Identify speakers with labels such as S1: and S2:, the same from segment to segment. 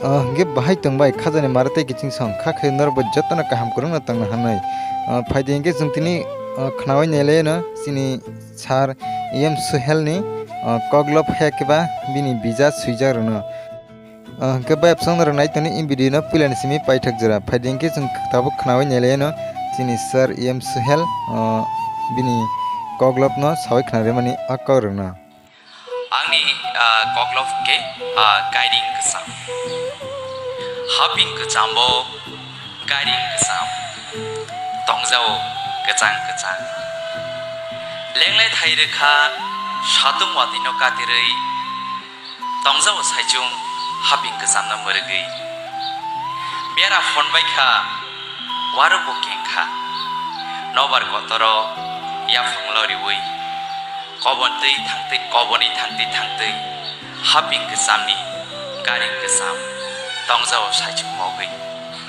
S1: Hingke bahai tongbai khajani marate kiching song kha khai nor bo jotona kaham kurung na tangna hanai phaide hingke jungtini khnawai nele no sini sar em suhel ni koglop hekeba bini bija suija rono hingke bai apsang na nai tani in video no pilani simi paithak jara phaide hingke jung tabo khnawai nele no sini sar em suhel bini koglop no sawai khnare mani akor rono
S2: Angni koglop ke guiding kesam Haping kecambo guiding kesam Tongjao kecang Lenglai thai rekha Shatung watino katirei Tongjao saijung haping kesam na mergei Biara phone bai kha Waru booking kha Nobar kotoro ya phanglori wei Kobontai thangtei haping kesamni garing kesam Tongjao saijung mogei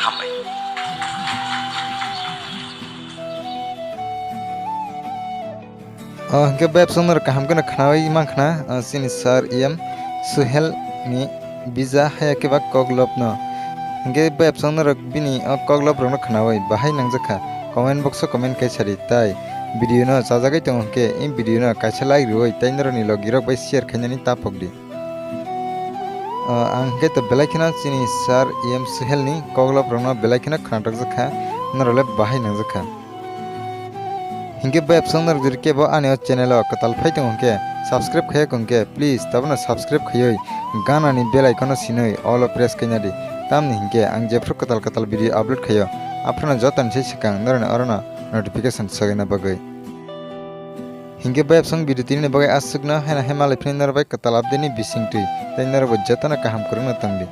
S2: hambai
S1: hingke bai apsang na kaham kana khnawai mangkhna sini sar em suhel ni bija hayakeba koglop no hingke bai apsang na bini koglop rok no khnawai bahai nangjakha comment box o comment kaisari tai video no chajagai tong hingke in video no kaisa like roi tai noroni logi rok bai share khainani tapokdi angke to belaikina sini sar em suhel ni koglop rok no belaikina khnatok jakha norole bahai nangjakha hingke bai apsang nar dirke bo ani channel o katal phai tong hingke subscribe khaya kongke please tabona subscribe khayoi gana ni bell icon o sinoi all press kainadi tamni hingke ang jefru katal video upload khayo aprona jotan sei sikang norona orona notification sagaina bagai hingke bai apsang video tini bagai asukna haina hemalai phini nar bai katal update ni bisingtui tai nar bo jotana kaham kurungna tangdi